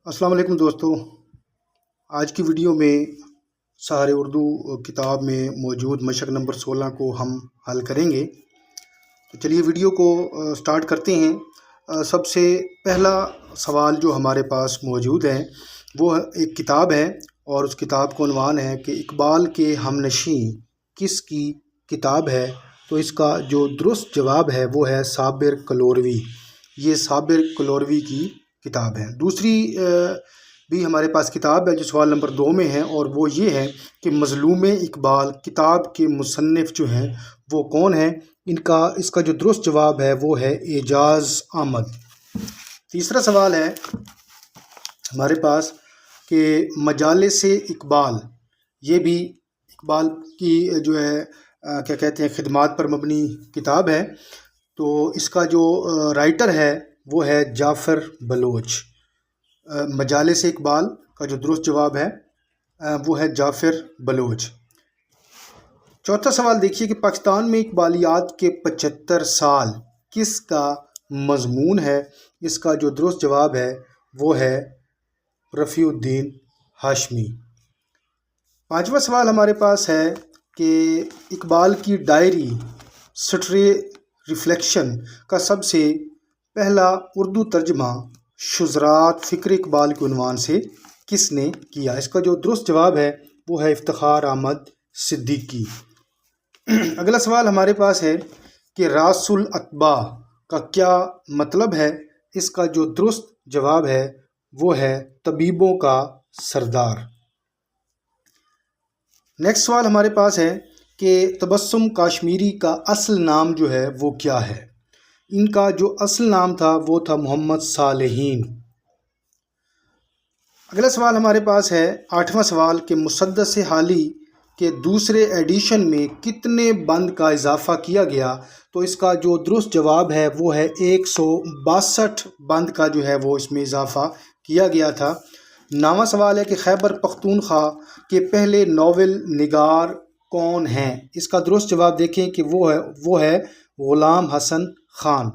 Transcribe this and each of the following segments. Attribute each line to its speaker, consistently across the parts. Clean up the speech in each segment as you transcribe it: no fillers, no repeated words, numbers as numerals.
Speaker 1: السلام علیکم دوستو، آج کی ویڈیو میں سہارے اردو کتاب میں موجود مشق نمبر 16 کو ہم حل کریں گے۔ تو چلیے ویڈیو کو سٹارٹ کرتے ہیں۔ سب سے پہلا سوال جو ہمارے پاس موجود ہے وہ ایک کتاب ہے اور اس کتاب کو عنوان ہے کہ اقبال کے ہمنشیں کس کی کتاب ہے؟ تو اس کا جو درست جواب ہے وہ ہے صابر کلوروی۔ یہ صابر کلوروی کی کتاب ہے۔ دوسری بھی ہمارے پاس کتاب ہے جو سوال نمبر 2 میں ہے، اور وہ یہ ہے کہ مظلوم اقبال کتاب کے مصنف جو ہیں وہ کون ہیں؟ اس کا جو درست جواب ہے وہ ہے اعجاز احمد۔ تیسرا سوال ہے ہمارے پاس کہ مجالس اقبال، یہ بھی اقبال کی جو ہے کیا کہتے ہیں خدمات پر مبنی کتاب ہے۔ تو اس کا جو رائٹر ہے وہ ہے جعفر بلوچ۔ مجالس اقبال کا جو درست جواب ہے وہ ہے جعفر بلوچ۔ چوتھا سوال دیکھیے کہ پاکستان میں اقبالیات کے 75 سال کس کا مضمون ہے؟ اس کا جو درست جواب ہے وہ ہے رفیع الدین ہاشمی۔ پانچواں سوال ہمارے پاس ہے کہ اقبال کی ڈائری سٹرے ریفلیکشن کا سب سے پہلا اردو ترجمہ شذرات فکر اقبال کے عنوان سے کس نے کیا؟ اس کا جو درست جواب ہے وہ ہے افتخار احمد صدیقی۔ اگلا سوال ہمارے پاس ہے کہ راس الاتباع کا کیا مطلب ہے؟ اس کا جو درست جواب ہے وہ ہے طبیبوں کا سردار۔ نیکسٹ سوال ہمارے پاس ہے کہ تبسم کاشمیری کا اصل نام جو ہے وہ کیا ہے؟ ان کا جو اصل نام تھا وہ تھا محمد صالحین۔ اگلا سوال ہمارے پاس ہے 8واں سوال کہ مسدس حالی کے دوسرے ایڈیشن میں کتنے بند کا اضافہ کیا گیا؟ تو اس کا جو درست جواب ہے وہ ہے 162 بند کا جو ہے وہ اس میں اضافہ کیا گیا تھا۔ 9واں سوال ہے کہ خیبر پختونخوا کے پہلے ناول نگار کون ہیں؟ اس کا درست جواب دیکھیں کہ وہ ہے غلام حسن خان۔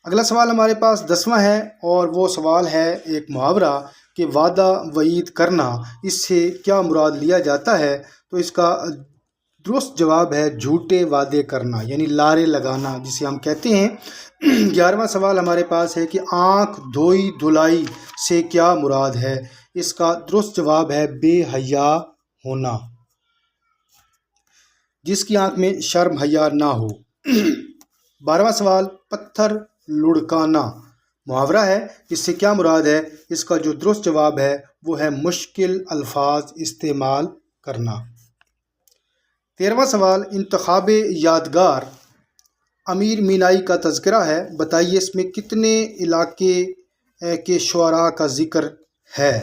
Speaker 1: اگلا سوال ہمارے پاس 10واں ہے اور وہ سوال ہے ایک محاورہ کہ وعدہ وعید کرنا، اس سے کیا مراد لیا جاتا ہے؟ تو اس کا درست جواب ہے جھوٹے وعدے کرنا، یعنی لارے لگانا جسے ہم کہتے ہیں۔ 11واں سوال ہمارے پاس ہے کہ آنکھ دھوئی دھلائی سے کیا مراد ہے؟ اس کا درست جواب ہے بے حیا ہونا، جس کی آنکھ میں شرم حیا نہ ہو۔ 12واں سوال پتھر لڑکانا محاورہ ہے، اس سے کیا مراد ہے؟ اس کا جو درست جواب ہے وہ ہے مشکل الفاظ استعمال کرنا۔ 13واں سوال انتخاب یادگار امیر مینائی کا تذکرہ ہے، بتائیے اس میں کتنے علاقے کے شعراء کا ذکر ہے؟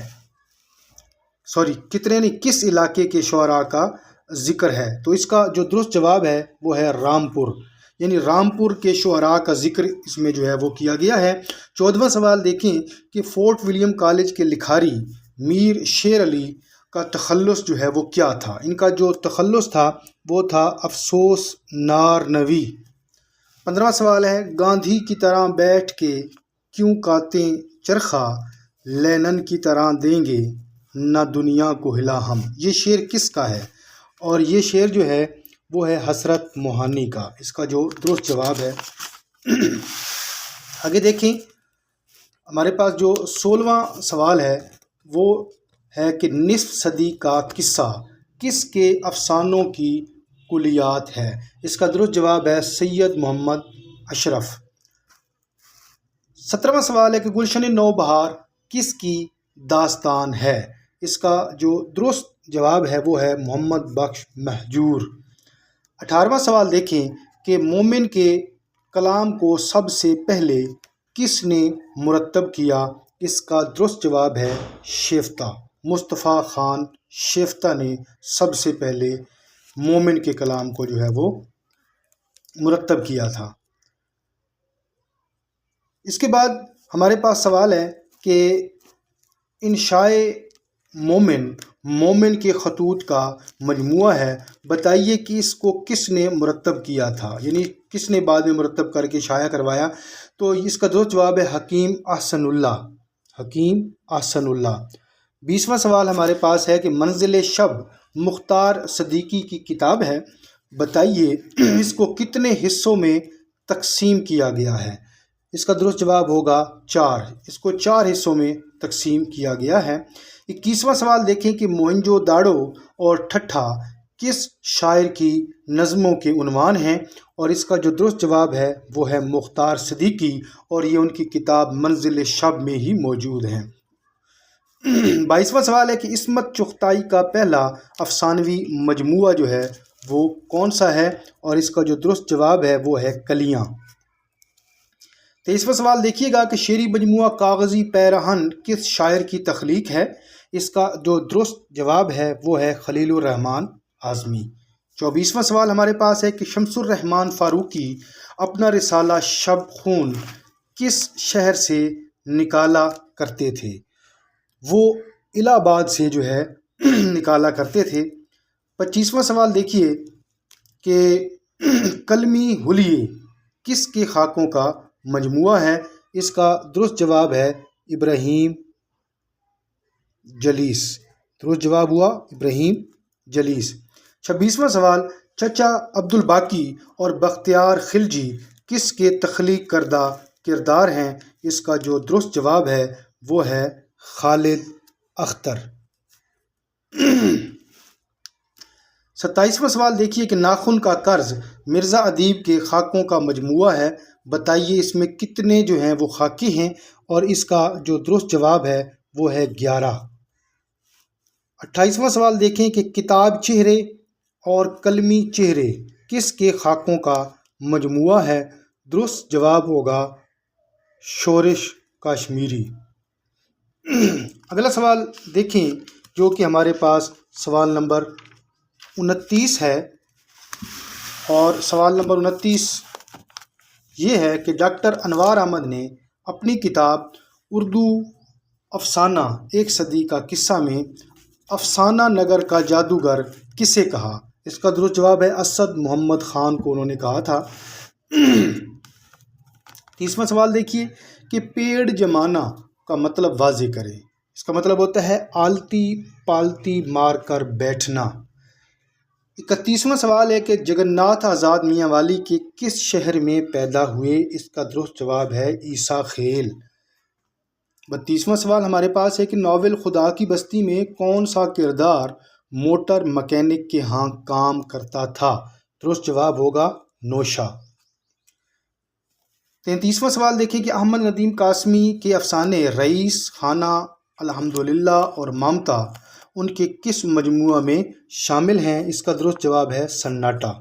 Speaker 1: کس علاقے کے شعراء کا ذکر ہے؟ تو اس کا جو درست جواب ہے وہ ہے رامپور، یعنی رامپور کے شعراء کا ذکر اس میں جو ہے وہ کیا گیا ہے۔ 14واں سوال دیکھیں کہ فورٹ ولیم کالج کے لکھاری میر شیر علی کا تخلص جو ہے وہ کیا تھا؟ ان کا جو تخلص تھا وہ تھا افسوس نارنوی۔ 15واں سوال ہے گاندھی کی طرح بیٹھ کے کیوں کاتے چرخا، لینن کی طرح دیں گے نہ دنیا کو ہلا ہم۔ یہ شعر کس کا ہے؟ اور یہ شعر جو ہے وہ ہے حسرت موہانی کا۔ اس کا جو درست جواب ہے آگے دیکھیں ہمارے پاس جو 16واں سوال ہے وہ ہے کہ نصف صدی کا قصہ کس کے افسانوں کی کلیات ہے؟ اس کا درست جواب ہے سید محمد اشرف۔ 17واں سوال ہے کہ گلشن نو بہار کس کی داستان ہے؟ اس کا جو درست جواب ہے وہ ہے محمد بخش مہجور۔ 18واں سوال دیکھیں کہ مومن کے کلام کو سب سے پہلے کس نے مرتب کیا؟ اس کا درست جواب ہے شیفتہ، مصطفیٰ خان شیفتہ نے سب سے پہلے مومن کے کلام کو جو ہے وہ مرتب کیا تھا۔ اس کے بعد ہمارے پاس سوال ہے کہ انشاء مومن کے خطوط کا مجموعہ ہے، بتائیے کہ اس کو کس نے مرتب کیا تھا، یعنی کس نے بعد میں مرتب کر کے شائع کروایا؟ تو اس کا درست جواب ہے حکیم احسن اللہ۔ حکیم احسن اللہ۔ 20واں سوال ہمارے پاس ہے کہ منزل شب مختار صدیقی کی کتاب ہے، بتائیے اس کو کتنے حصوں میں تقسیم کیا گیا ہے؟ اس کا درست جواب ہوگا 4۔ اس کو 4 حصوں میں تقسیم کیا گیا ہے۔ 21واں سوال دیکھیں کہ موہنجو داڑو اور ٹھٹھا کس شاعر کی نظموں کے عنوان ہیں، اور اس کا جو درست جواب ہے وہ ہے مختار صدیقی، اور یہ ان کی کتاب منزل شب میں ہی موجود ہیں۔ 22واں سوال ہے کہ عصمت چغتائی کا پہلا افسانوی مجموعہ جو ہے وہ کون سا ہے، اور اس کا جو درست جواب ہے وہ ہے کلیاں۔ 23واں سوال دیکھیے گا کہ شعری مجموعہ کاغذی پیرہن کس شاعر کی تخلیق ہے؟ اس کا جو درست جواب ہے وہ ہے خلیل الرحمن اعظمی۔ 24واں سوال ہمارے پاس ہے کہ شمس الرحمن فاروقی اپنا رسالہ شب خون کس شہر سے نکالا کرتے تھے؟ وہ الہ آباد سے جو ہے نکالا کرتے تھے۔ 25واں سوال دیکھیے کہ کلمی حلیے کس کے خاکوں کا مجموعہ ہے؟ اس کا درست جواب ہے ابراہیم جلیس۔ درست جواب ہوا ابراہیم جلیس۔ 26واں سوال چچا عبدالباقی اور بختیار خلجی کس کے تخلیق کردہ کردار ہیں؟ اس کا جو درست جواب ہے وہ ہے خالد اختر۔ 27واں سوال دیکھیے کہ ناخن کا قرض مرزا ادیب کے خاکوں کا مجموعہ ہے، بتائیے اس میں کتنے جو ہیں وہ خاکے ہیں، اور اس کا جو درست جواب ہے وہ ہے 11۔ 28واں سوال دیکھیں کہ کتاب چہرے اور قلمی چہرے کس کے خاکوں کا مجموعہ ہے؟ درست جواب ہوگا شورش کاشمیری۔ اگلا سوال دیکھیں جو کہ ہمارے پاس سوال نمبر 29 ہے، اور سوال نمبر 29 یہ ہے کہ ڈاکٹر انوار احمد نے اپنی کتاب اردو افسانہ ایک صدی کا قصہ میں افسانہ نگر کا جادوگر کسے کہا؟ اس کا درست جواب ہے اسد محمد خان کو انہوں نے کہا تھا۔ 30واں سوال دیکھیے کہ پیڑ جمانا کا مطلب واضح کریں۔ اس کا مطلب ہوتا ہے آلتی پالتی مار کر بیٹھنا۔ 31واں سوال ہے کہ جگن ناتھ آزاد میاں والی کے کس شہر میں پیدا ہوئے؟ اس کا درست جواب ہے عیسیٰ خیل۔ 32واں سوال ہمارے پاس ہے کہ ناول خدا کی بستی میں کون سا کردار موٹر مکینک کے ہاں کام کرتا تھا؟ درست جواب ہوگا نوشا۔ 33واں سوال دیکھیں کہ احمد ندیم قاسمی کے افسانے رئیس، خانہ، الحمدللہ اور مامتا ان کے کس مجموعہ میں شامل ہیں؟ اس کا درست جواب ہے سناٹا۔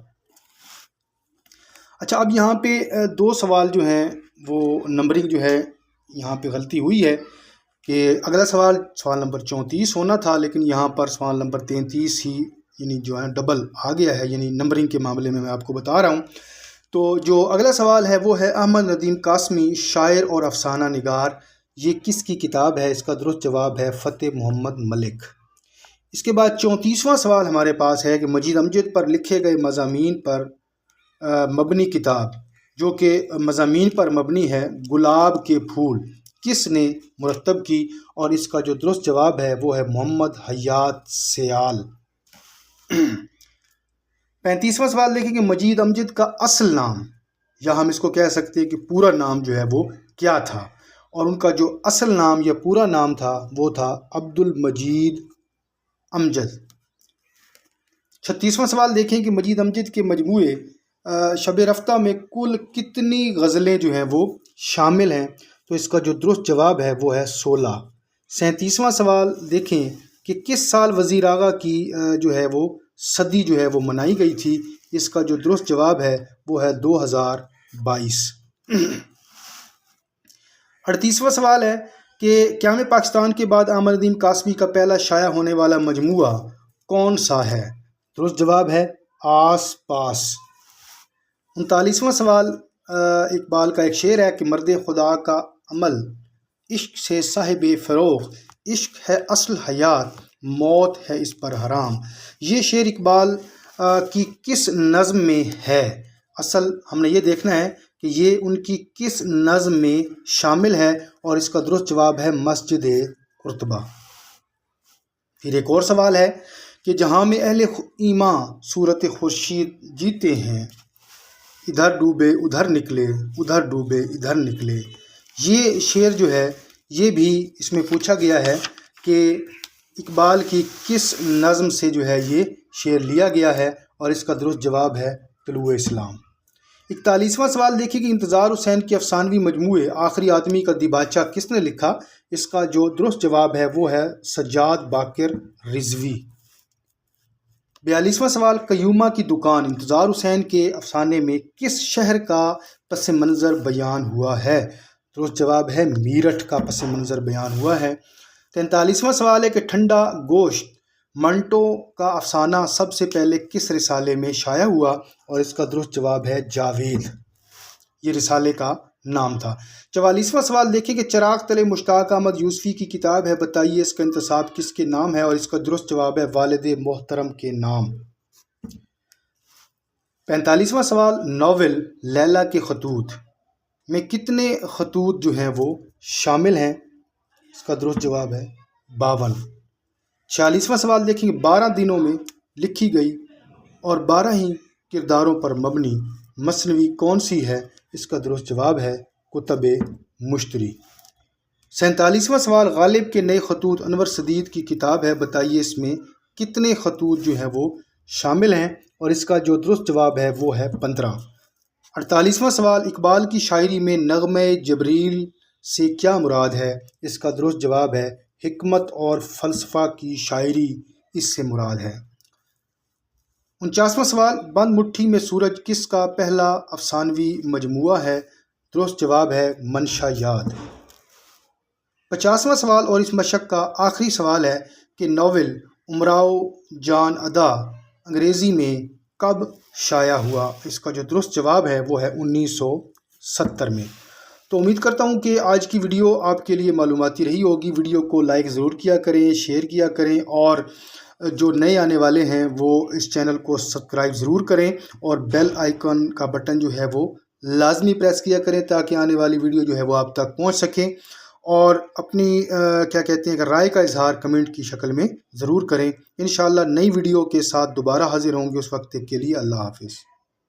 Speaker 1: اچھا، اب یہاں پہ 2 سوال جو ہیں وہ نمبرنگ جو ہے یہاں پہ غلطی ہوئی ہے کہ اگلا سوال نمبر 34 ہونا تھا، لیکن یہاں پر سوال نمبر 33 ہی یعنی جو ہے ڈبل آ گیا ہے، یعنی نمبرنگ کے معاملے میں آپ کو بتا رہا ہوں۔ تو جو اگلا سوال ہے وہ ہے احمد ندیم قاسمی شاعر اور افسانہ نگار، یہ کس کی کتاب ہے؟ اس کا درست جواب ہے فتح محمد ملک۔ اس کے بعد 34واں سوال ہمارے پاس ہے کہ مجید امجد پر لکھے گئے مضامین پر مبنی کتاب جو کہ مضامین پر مبنی ہے گلاب کے پھول کس نے مرتب کی؟ اور اس کا جو درست جواب ہے وہ ہے محمد حیات سیال۔ 35واں سوال دیکھیں کہ مجید امجد کا اصل نام، یا ہم اس کو کہہ سکتے ہیں کہ پورا نام جو ہے وہ کیا تھا؟ اور ان کا جو اصل نام یا پورا نام تھا وہ تھا عبد المجید امجد۔ 36واں سوال دیکھیں کہ مجید امجد کے مجموعے شب رفتہ میں کل کتنی غزلیں جو ہیں وہ شامل ہیں؟ تو اس کا جو درست جواب ہے وہ ہے 16۔ 37واں سوال دیکھیں کہ کس سال وزیر آغا کی جو ہے وہ صدی جو ہے وہ منائی گئی تھی؟ اس کا جو درست جواب ہے وہ ہے 2022۔ 38واں سوال ہے کہ قیام پاکستان کے بعد احمد ندیم قاسمی کا پہلا شائع ہونے والا مجموعہ کون سا ہے؟ درست جواب ہے آس پاس۔ 39واں سوال اقبال کا ایک شعر ہے کہ مرد خدا کا عمل عشق سے صاحب فروغ، عشق ہے اصل حیات، موت ہے اس پر حرام۔ یہ شعر اقبال کی کس نظم میں ہے؟ اصل ہم نے یہ دیکھنا ہے کہ یہ ان کی کس نظم میں شامل ہے، اور اس کا درست جواب ہے مسجد قرطبہ۔ پھر ایک اور سوال ہے کہ جہاں میں اہل ایمان صورت خورشید جیتے ہیں، ادھر ڈوبے ادھر نکلے، ادھر ڈوبے ادھر نکلے، یہ شعر جو ہے یہ بھی اس میں پوچھا گیا ہے کہ اقبال کی کس نظم سے جو ہے یہ شعر لیا گیا ہے، اور اس کا درست جواب ہے طلوع اسلام۔ 41واں سوال دیکھیے کہ انتظار حسین کے افسانوی مجموعے آخری آدمی کا دیباچہ کس نے لکھا؟ اس کا جو درست جواب ہے وہ ہے سجاد باقر رضوی۔ 42واں سوال قیومہ کی دکان انتظار حسین کے افسانے میں کس شہر کا پس منظر بیان ہوا ہے؟ درست جواب ہے میرٹھ کا پس منظر بیان ہوا ہے۔ 43واں سوال ہے کہ ٹھنڈا گوشت منٹو کا افسانہ سب سے پہلے کس رسالے میں شائع ہوا؟ اور اس کا درست جواب ہے جاوید، یہ رسالے کا نام تھا۔ 44واں سوال دیکھیں کہ چراغ تلے مشتاق احمد یوسفی کی کتاب ہے، بتائیے اس کا انتساب کس کے نام ہے؟ اور اس کا درست جواب ہے والد محترم کے نام۔ 45واں سوال ناول لیلا کے خطوط میں کتنے خطوط جو ہیں وہ شامل ہیں؟ اس کا درست جواب ہے 52۔ 46واں سوال دیکھیں کہ 12 دنوں میں لکھی گئی اور 12 ہی کرداروں پر مبنی مثنوی کون سی ہے؟ اس کا درست جواب ہے کتب مشتری۔ 47واں سوال غالب کے نئے خطوط انور سدید کی کتاب ہے، بتائیے اس میں کتنے خطوط جو ہیں وہ شامل ہیں؟ اور اس کا جو درست جواب ہے وہ ہے 15۔ 48واں سوال اقبال کی شاعری میں نغمہ جبریل سے کیا مراد ہے؟ اس کا درست جواب ہے حکمت اور فلسفہ کی شاعری اس سے مراد ہے۔ 49واں سوال بند مٹھی میں سورج کس کا پہلا افسانوی مجموعہ ہے؟ درست جواب ہے منشا یاد۔ 50واں سوال اور اس مشق کا آخری سوال ہے کہ ناول امراؤ جان ادا انگریزی میں کب شائع ہوا؟ اس کا جو درست جواب ہے وہ ہے 1970 میں۔ تو امید کرتا ہوں کہ آج کی ویڈیو آپ کے لیے معلوماتی رہی ہوگی۔ ویڈیو کو لائک ضرور کیا کریں، شیئر کیا کریں، اور جو نئے آنے والے ہیں وہ اس چینل کو سبسکرائب ضرور کریں، اور بیل آئیکن کا بٹن جو ہے وہ لازمی پریس کیا کریں تاکہ آنے والی ویڈیو جو ہے وہ آپ تک پہنچ سکیں، اور اپنی کہ رائے کا اظہار کمنٹ کی شکل میں ضرور کریں۔ انشاءاللہ نئی ویڈیو کے ساتھ دوبارہ حاضر ہوں گے، اس وقت کے لیے اللہ حافظ۔